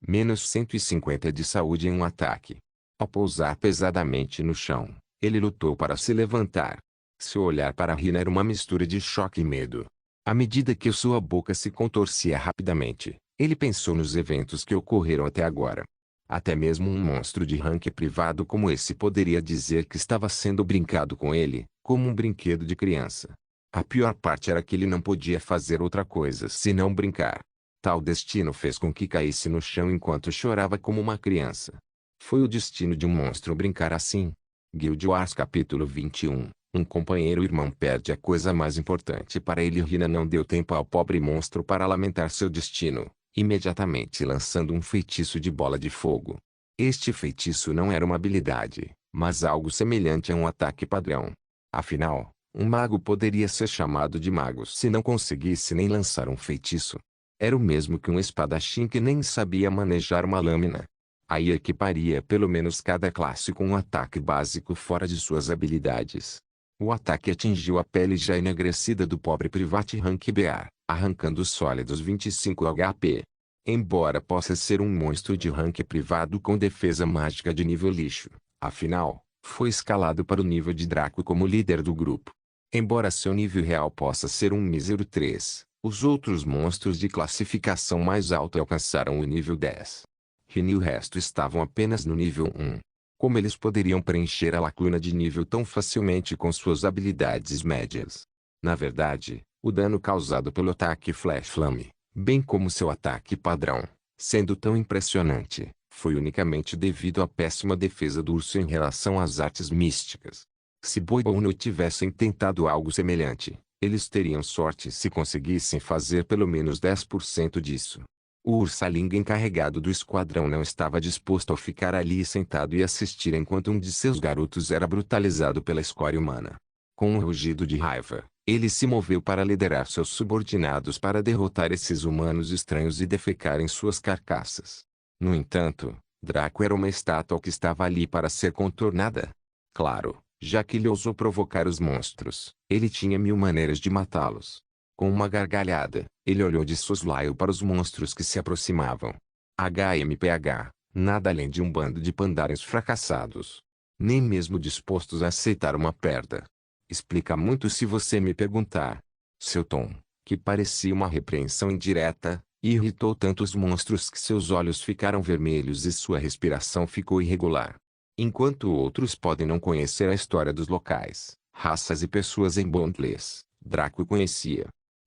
Menos 150 de saúde em um ataque. Ao pousar pesadamente no chão, ele lutou para se levantar. Seu olhar para Rina era uma mistura de choque e medo. À medida que sua boca se contorcia rapidamente, ele pensou nos eventos que ocorreram até agora. Até mesmo um monstro de ranking privado como esse poderia dizer que estava sendo brincado com ele, como um brinquedo de criança. A pior parte era que ele não podia fazer outra coisa senão brincar. Tal destino fez com que caísse no chão enquanto chorava como uma criança. Foi o destino de um monstro brincar assim. Guild Wars capítulo 21. Um companheiro-irmão perde a coisa mais importante para ele. Rina não deu tempo ao pobre monstro para lamentar seu destino, imediatamente lançando um feitiço de bola de fogo. Este feitiço não era uma habilidade, mas algo semelhante a um ataque padrão. Afinal, um mago poderia ser chamado de mago se não conseguisse nem lançar um feitiço. Era o mesmo que um espadachim que nem sabia manejar uma lâmina. Aí equiparia pelo menos cada classe com um ataque básico fora de suas habilidades. O ataque atingiu a pele já enegrecida do pobre Private Rank BA, arrancando sólidos 25 HP. Embora possa ser um monstro de rank privado com defesa mágica de nível lixo, afinal, foi escalado para o nível de Draco como líder do grupo. Embora seu nível real possa ser um mísero 3, os outros monstros de classificação mais alta alcançaram o nível 10. Rin e o resto estavam apenas no nível 1. Como eles poderiam preencher a lacuna de nível tão facilmente com suas habilidades médias? Na verdade, o dano causado pelo ataque Flash Flame, bem como seu ataque padrão, sendo tão impressionante, foi unicamente devido à péssima defesa do urso em relação às artes místicas. Se Boi ou No tivessem tentado algo semelhante, eles teriam sorte se conseguissem fazer pelo menos 10% disso. O ursaling encarregado do esquadrão não estava disposto a ficar ali sentado e assistir enquanto um de seus garotos era brutalizado pela escória humana. Com um rugido de raiva, ele se moveu para liderar seus subordinados para derrotar esses humanos estranhos e defecar em suas carcaças. No entanto, Draco era uma estátua que estava ali para ser contornada. Claro, já que ele ousou provocar os monstros, ele tinha 1000 maneiras de matá-los. Com uma gargalhada, ele olhou de soslaio para os monstros que se aproximavam. HMPH, nada além de um bando de pandares fracassados. Nem mesmo dispostos a aceitar uma perda. Explica muito se você me perguntar. Seu tom, que parecia uma repreensão indireta, irritou tanto os monstros que seus olhos ficaram vermelhos e sua respiração ficou irregular. Enquanto outros podem não conhecer a história dos locais, raças e pessoas em Bondless, Draco conhecia.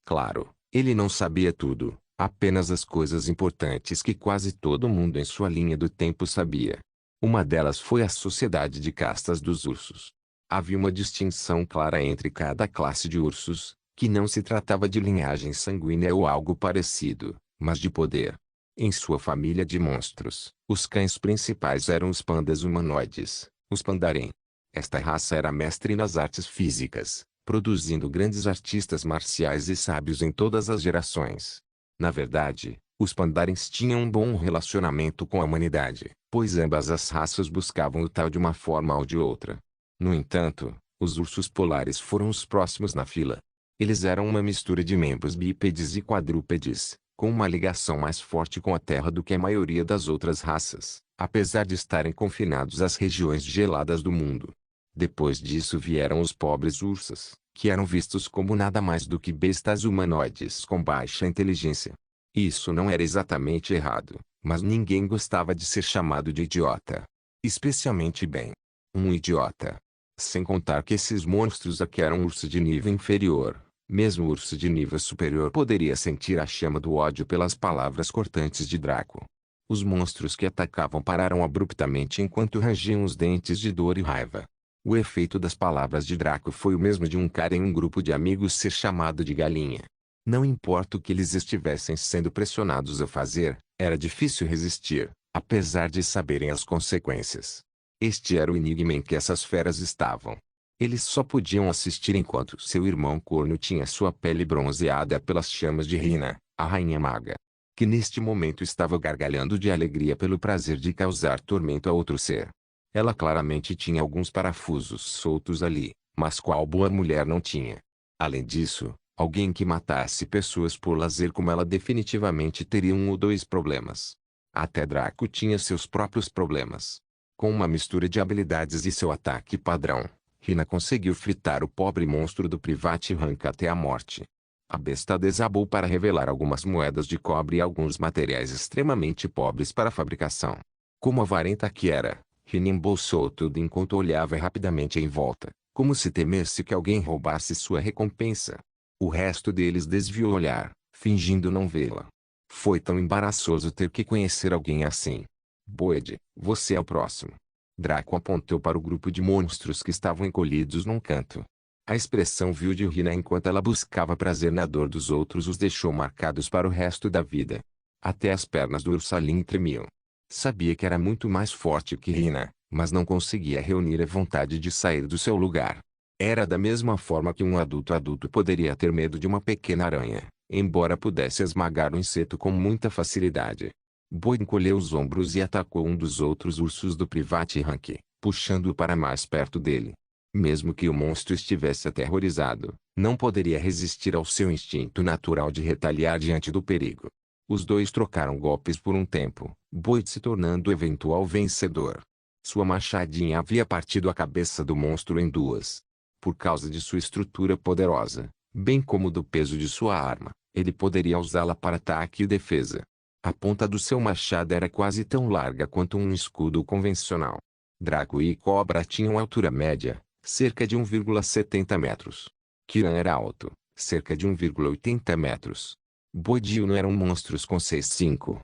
Claro, ele não sabia tudo, apenas as coisas importantes que quase todo mundo em sua linha do tempo sabia. Uma delas foi a sociedade de castas dos ursos. Havia uma distinção clara entre cada classe de ursos, que não se tratava de linhagem sanguínea ou algo parecido, mas de poder. Em sua família de monstros, os cães principais eram os pandas humanoides, os Pandaren. Esta raça era mestre nas artes físicas, produzindo grandes artistas marciais e sábios em todas as gerações. Na verdade, os Pandarens tinham um bom relacionamento com a humanidade, pois ambas as raças buscavam o tal de uma forma ou de outra. No entanto, os ursos polares foram os próximos na fila. Eles eram uma mistura de membros bípedes e quadrúpedes, com uma ligação mais forte com a terra do que a maioria das outras raças, apesar de estarem confinados às regiões geladas do mundo. Depois disso vieram os pobres ursas, que eram vistos como nada mais do que bestas humanoides com baixa inteligência. Isso não era exatamente errado, mas ninguém gostava de ser chamado de idiota. Especialmente bem. Um idiota. Sem contar que esses monstros aqui eram ursos de nível inferior. Mesmo o urso de nível superior poderia sentir a chama do ódio pelas palavras cortantes de Draco. Os monstros que atacavam pararam abruptamente enquanto rangiam os dentes de dor e raiva. O efeito das palavras de Draco foi o mesmo de um cara em um grupo de amigos ser chamado de galinha. Não importa o que eles estivessem sendo pressionados a fazer, era difícil resistir, apesar de saberem as consequências. Este era o enigma em que essas feras estavam. Eles só podiam assistir enquanto seu irmão corno tinha sua pele bronzeada pelas chamas de Rina, a rainha maga, que neste momento estava gargalhando de alegria pelo prazer de causar tormento a outro ser. Ela claramente tinha alguns parafusos soltos ali, mas qual boa mulher não tinha? Além disso, alguém que matasse pessoas por lazer como ela definitivamente teria um ou dois problemas. Até Draco tinha seus próprios problemas. Com uma mistura de habilidades e seu ataque padrão, Rina conseguiu fritar o pobre monstro do Private Rank até a morte. A besta desabou para revelar algumas moedas de cobre e alguns materiais extremamente pobres para a fabricação. Como avarenta que era, Hina embolsou tudo enquanto olhava rapidamente em volta, como se temesse que alguém roubasse sua recompensa. O resto deles desviou o olhar, fingindo não vê-la. Foi tão embaraçoso ter que conhecer alguém assim. Boyd, você é o próximo. Draco apontou para o grupo de monstros que estavam encolhidos num canto. A expressão vil de Hina enquanto ela buscava prazer na dor dos outros os deixou marcados para o resto da vida. Até as pernas do Ursalim tremiam. Sabia que era muito mais forte que Hina, mas não conseguia reunir a vontade de sair do seu lugar. Era da mesma forma que um adulto poderia ter medo de uma pequena aranha, embora pudesse esmagar o inseto com muita facilidade. Boyd encolheu os ombros e atacou um dos outros ursos do Private Rank, puxando-o para mais perto dele. Mesmo que o monstro estivesse aterrorizado, não poderia resistir ao seu instinto natural de retaliar diante do perigo. Os dois trocaram golpes por um tempo, Boyd se tornando o eventual vencedor. Sua machadinha havia partido a cabeça do monstro em duas. Por causa de sua estrutura poderosa, bem como do peso de sua arma, ele poderia usá-la para ataque e defesa. A ponta do seu machado era quase tão larga quanto um escudo convencional. Draco e Cobra tinham altura média, cerca de 1,70 metros. Kiran era alto, cerca de 1,80 metros. Boyd e Uno eram monstros com 6'5".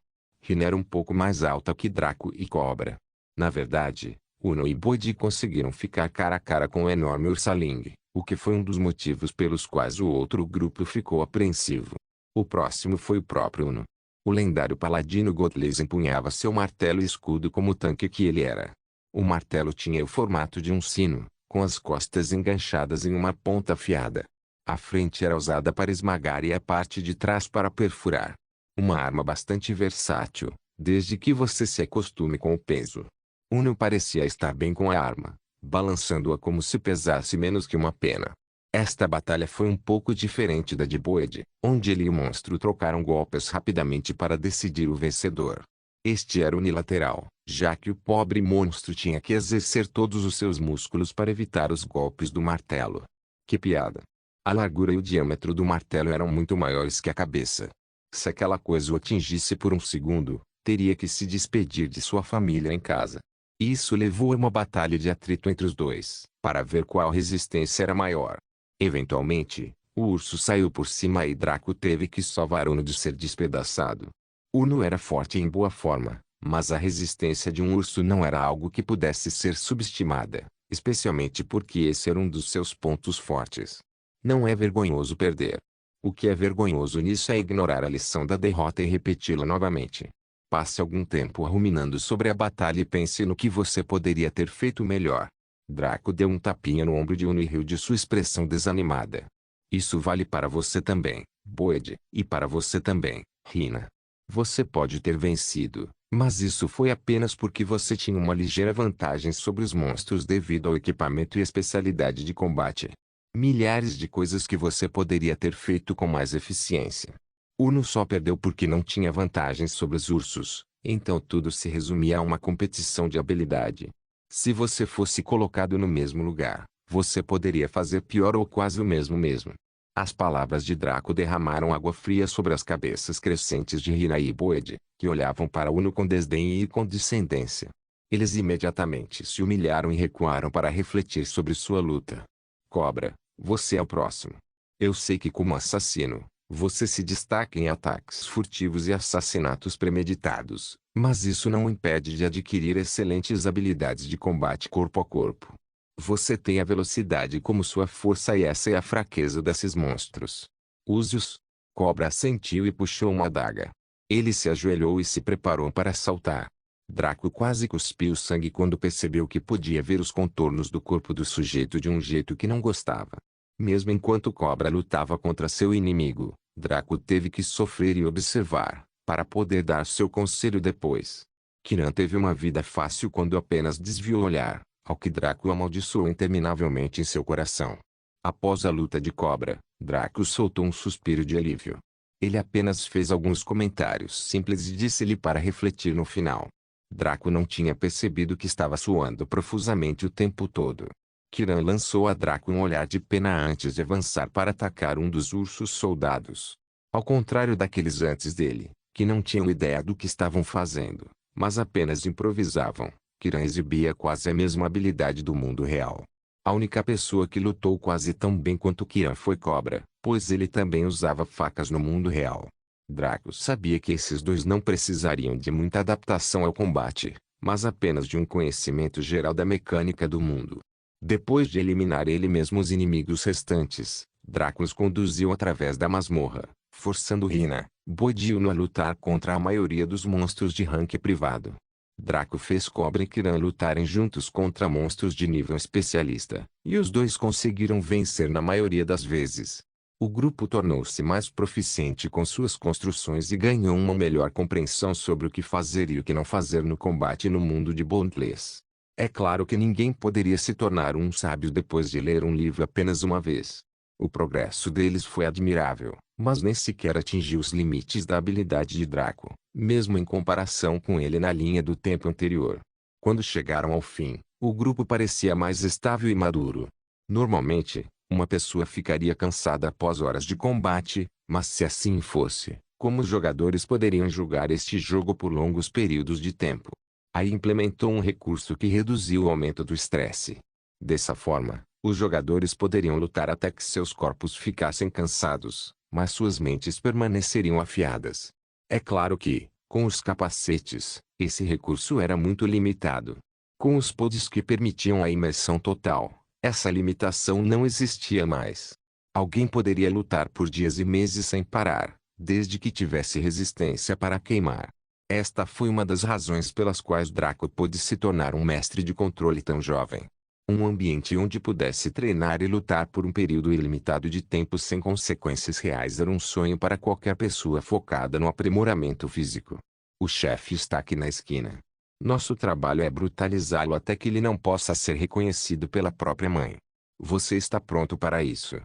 Hina era um pouco mais alta que Draco e Cobra. Na verdade, Uno e Boyd conseguiram ficar cara a cara com o enorme Ursaling, o que foi um dos motivos pelos quais o outro grupo ficou apreensivo. O próximo foi o próprio Uno. O lendário paladino Godless empunhava seu martelo e escudo como o tanque que ele era. O martelo tinha o formato de um sino, com as costas enganchadas em uma ponta afiada. A frente era usada para esmagar e a parte de trás para perfurar. Uma arma bastante versátil, desde que você se acostume com o peso. Uno parecia estar bem com a arma, balançando-a como se pesasse menos que uma pena. Esta batalha foi um pouco diferente da de Boyd, onde ele e o monstro trocaram golpes rapidamente para decidir o vencedor. Este era unilateral, já que o pobre monstro tinha que exercer todos os seus músculos para evitar os golpes do martelo. Que piada! A largura e o diâmetro do martelo eram muito maiores que a cabeça. Se aquela coisa o atingisse por um segundo, teria que se despedir de sua família em casa. Isso levou a uma batalha de atrito entre os dois, para ver qual resistência era maior. Eventualmente, o urso saiu por cima e Draco teve que salvar Uno de ser despedaçado. Uno era forte e em boa forma, mas a resistência de um urso não era algo que pudesse ser subestimada, especialmente porque esse era um dos seus pontos fortes. Não é vergonhoso perder. O que é vergonhoso nisso é ignorar a lição da derrota e repeti-la novamente. Passe algum tempo ruminando sobre a batalha e pense no que você poderia ter feito melhor. Draco deu um tapinha no ombro de Uno e riu de sua expressão desanimada. Isso vale para você também, Boyd, e para você também, Hina. Você pode ter vencido, mas isso foi apenas porque você tinha uma ligeira vantagem sobre os monstros devido ao equipamento e especialidade de combate. Milhares de coisas que você poderia ter feito com mais eficiência. Uno só perdeu porque não tinha vantagens sobre os ursos, então tudo se resumia a uma competição de habilidade. Se você fosse colocado no mesmo lugar, você poderia fazer pior ou quase o mesmo. As palavras de Draco derramaram água fria sobre as cabeças crescentes de Hina e Boyd, que olhavam para Uno com desdém e condescendência. Eles imediatamente se humilharam e recuaram para refletir sobre sua luta. Cobra, você é o próximo. Eu sei que como assassino, você se destaca em ataques furtivos e assassinatos premeditados, mas isso não o impede de adquirir excelentes habilidades de combate corpo a corpo. Você tem a velocidade como sua força e essa é a fraqueza desses monstros. Use-os. Cobra assentiu e puxou uma adaga. Ele se ajoelhou e se preparou para saltar. Draco quase cuspiu sangue quando percebeu que podia ver os contornos do corpo do sujeito de um jeito que não gostava. Mesmo enquanto Cobra lutava contra seu inimigo, Draco teve que sofrer e observar, para poder dar seu conselho depois. Kiran teve uma vida fácil quando apenas desviou o olhar, ao que Draco amaldiçoou interminavelmente em seu coração. Após a luta de Cobra, Draco soltou um suspiro de alívio. Ele apenas fez alguns comentários simples e disse-lhe para refletir no final. Draco não tinha percebido que estava suando profusamente o tempo todo. Kiran lançou a Draco um olhar de pena antes de avançar para atacar um dos ursos soldados. Ao contrário daqueles antes dele, que não tinham ideia do que estavam fazendo, mas apenas improvisavam, Kiran exibia quase a mesma habilidade do mundo real. A única pessoa que lutou quase tão bem quanto Kiran foi Cobra, pois ele também usava facas no mundo real. Draco sabia que esses dois não precisariam de muita adaptação ao combate, mas apenas de um conhecimento geral da mecânica do mundo. Depois de eliminar ele mesmo os inimigos restantes, Draco os conduziu através da masmorra, forçando Hina, Boidio a lutar contra a maioria dos monstros de rank privado. Draco fez Cobra e Kiran lutarem juntos contra monstros de nível especialista, e os dois conseguiram vencer na maioria das vezes. O grupo tornou-se mais proficiente com suas construções e ganhou uma melhor compreensão sobre o que fazer e o que não fazer no combate no mundo de Boundless. É claro que ninguém poderia se tornar um sábio depois de ler um livro apenas uma vez. O progresso deles foi admirável, mas nem sequer atingiu os limites da habilidade de Draco, mesmo em comparação com ele na linha do tempo anterior. Quando chegaram ao fim, o grupo parecia mais estável e maduro. Normalmente, uma pessoa ficaria cansada após horas de combate, mas se assim fosse, como os jogadores poderiam jogar este jogo por longos períodos de tempo? Aí implementou um recurso que reduziu o aumento do estresse. Dessa forma, os jogadores poderiam lutar até que seus corpos ficassem cansados, mas suas mentes permaneceriam afiadas. É claro que, com os capacetes, esse recurso era muito limitado. Com os pods que permitiam a imersão total, essa limitação não existia mais. Alguém poderia lutar por dias e meses sem parar, desde que tivesse resistência para queimar. Esta foi uma das razões pelas quais Draco pôde se tornar um mestre de controle tão jovem. Um ambiente onde pudesse treinar e lutar por um período ilimitado de tempo sem consequências reais era um sonho para qualquer pessoa focada no aprimoramento físico. O chefe está aqui na esquina. Nosso trabalho é brutalizá-lo até que ele não possa ser reconhecido pela própria mãe. Você está pronto para isso?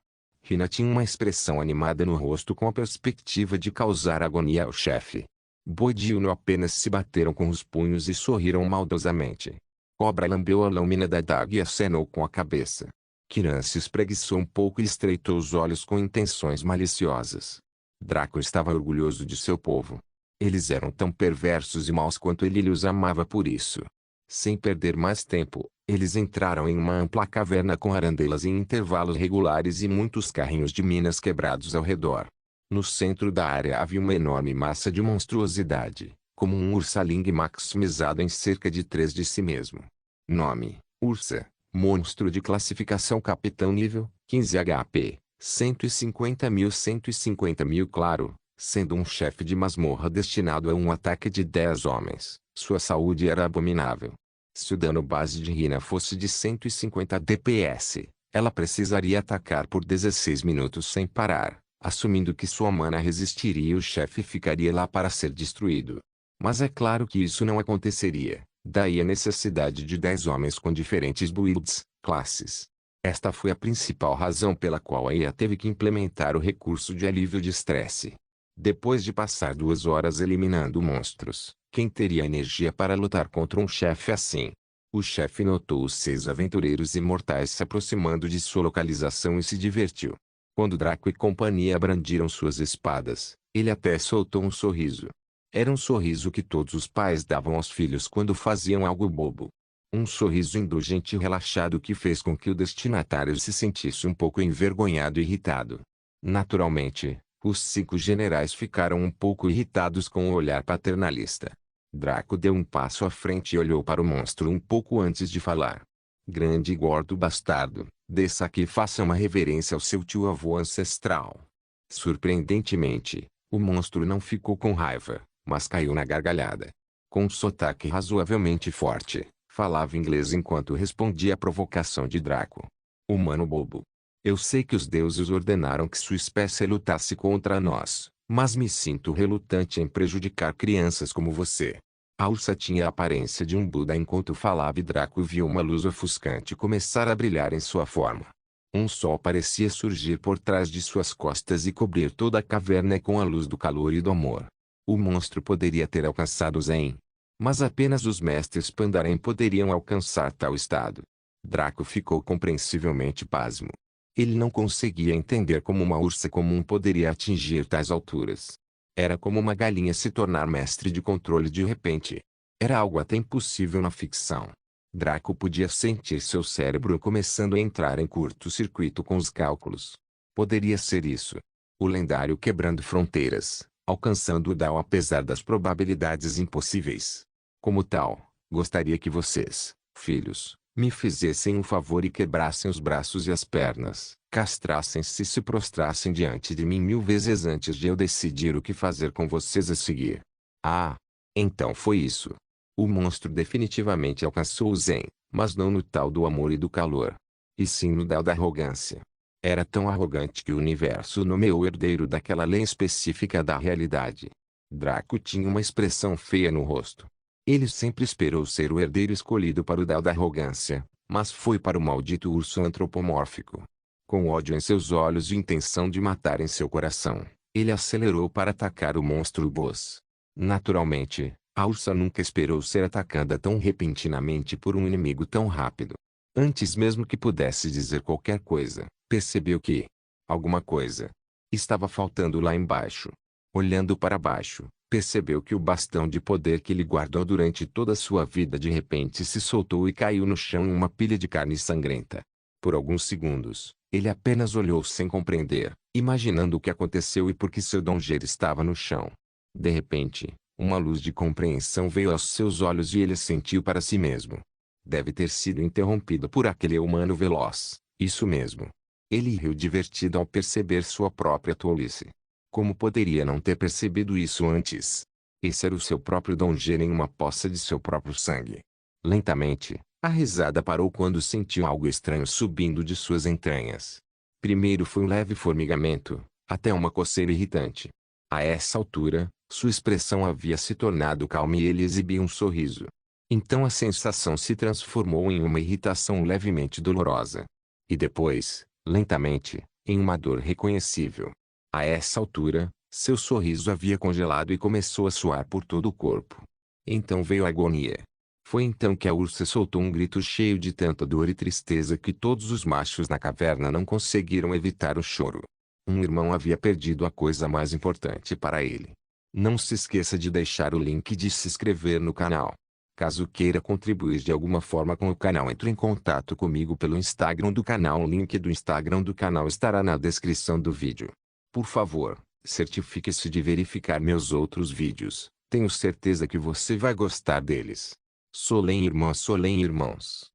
Hina tinha uma expressão animada no rosto com a perspectiva de causar agonia ao chefe. Boidio apenas se bateram com os punhos e sorriram maldosamente. Cobra lambeu a lâmina da adaga e acenou com a cabeça. Kiran se espreguiçou um pouco e estreitou os olhos com intenções maliciosas. Draco estava orgulhoso de seu povo. Eles eram tão perversos e maus quanto ele os amava por isso. Sem perder mais tempo, eles entraram em uma ampla caverna com arandelas em intervalos regulares e muitos carrinhos de minas quebrados ao redor. No centro da área havia uma enorme massa de monstruosidade, como um ursaling maximizado em cerca de 3 de si mesmo. Nome: Ursa, monstro de classificação capitão nível, 15 HP, 150.000 claro, sendo um chefe de masmorra destinado a um ataque de 10 homens, sua saúde era abominável. Se o dano base de Hina fosse de 150 DPS, ela precisaria atacar por 16 minutos sem parar, assumindo que sua mana resistiria e o chefe ficaria lá para ser destruído. Mas é claro que isso não aconteceria, daí a necessidade de 10 homens com diferentes builds, classes. Esta foi a principal razão pela qual a EA teve que implementar o recurso de alívio de estresse. Depois de passar 2 horas eliminando monstros, quem teria energia para lutar contra um chefe assim? O chefe notou os 6 aventureiros imortais se aproximando de sua localização e se divertiu. Quando Draco e companhia brandiram suas espadas, ele até soltou um sorriso. Era um sorriso que todos os pais davam aos filhos quando faziam algo bobo. Um sorriso indulgente e relaxado que fez com que o destinatário se sentisse um pouco envergonhado e irritado. Naturalmente, os 5 generais ficaram um pouco irritados com o olhar paternalista. Draco deu um passo à frente e olhou para o monstro um pouco antes de falar. Grande e gordo bastardo, desça aqui e faça uma reverência ao seu tio-avô ancestral. Surpreendentemente, o monstro não ficou com raiva, mas caiu na gargalhada. Com um sotaque razoavelmente forte, falava inglês enquanto respondia à provocação de Draco. Humano bobo. Eu sei que os deuses ordenaram que sua espécie lutasse contra nós, mas me sinto relutante em prejudicar crianças como você. A ursa tinha a aparência de um Buda enquanto falava e Draco viu uma luz ofuscante começar a brilhar em sua forma. Um sol parecia surgir por trás de suas costas e cobrir toda a caverna com a luz do calor e do amor. O monstro poderia ter alcançado Zen. Mas apenas os mestres Pandaren poderiam alcançar tal estado. Draco ficou compreensivelmente pasmo. Ele não conseguia entender como uma ursa comum poderia atingir tais alturas. Era como uma galinha se tornar mestre de controle de repente. Era algo até impossível na ficção. Draco podia sentir seu cérebro começando a entrar em curto-circuito com os cálculos. Poderia ser isso. O lendário quebrando fronteiras, alcançando o Dao apesar das probabilidades impossíveis. Como tal, gostaria que vocês, filhos, me fizessem um favor e quebrassem os braços e as pernas, castrassem-se e se prostrassem diante de mim 1000 vezes antes de eu decidir o que fazer com vocês a seguir. Ah! Então foi isso. O monstro definitivamente alcançou o Zen, mas não no tal do amor e do calor. E sim no Dao da arrogância. Era tão arrogante que o universo o nomeou herdeiro daquela lei específica da realidade. Draco tinha uma expressão feia no rosto. Ele sempre esperou ser o herdeiro escolhido para o Dao da arrogância, mas foi para o maldito urso antropomórfico. Com ódio em seus olhos e intenção de matar em seu coração, ele acelerou para atacar o monstro boss. Naturalmente, a ursa nunca esperou ser atacada tão repentinamente por um inimigo tão rápido. Antes mesmo que pudesse dizer qualquer coisa, percebeu que alguma coisa estava faltando lá embaixo. Olhando para baixo, percebeu que o bastão de poder que ele guardou durante toda a sua vida de repente se soltou e caiu no chão em uma pilha de carne sangrenta. Por alguns segundos, ele apenas olhou sem compreender, imaginando o que aconteceu e por que seu Donger estava no chão. De repente, uma luz de compreensão veio aos seus olhos e ele sentiu para si mesmo. Deve ter sido interrompido por aquele humano veloz, isso mesmo. Ele riu divertido ao perceber sua própria tolice. Como poderia não ter percebido isso antes? Esse era o seu próprio Donger em uma poça de seu próprio sangue. Lentamente, a risada parou quando sentiu algo estranho subindo de suas entranhas. Primeiro foi um leve formigamento, até uma coceira irritante. A essa altura, sua expressão havia se tornado calma e ele exibia um sorriso. Então a sensação se transformou em uma irritação levemente dolorosa. E depois, lentamente, em uma dor reconhecível. A essa altura, seu sorriso havia congelado e começou a suar por todo o corpo. Então veio a agonia. Foi então que a ursa soltou um grito cheio de tanta dor e tristeza que todos os machos na caverna não conseguiram evitar o choro. Um irmão havia perdido a coisa mais importante para ele. Não se esqueça de deixar o link de se inscrever no canal. Caso queira contribuir de alguma forma com o canal, entre em contato comigo pelo Instagram do canal. O link do Instagram do canal estará na descrição do vídeo. Por favor, certifique-se de verificar meus outros vídeos. Tenho certeza que você vai gostar deles. Solem irmãos.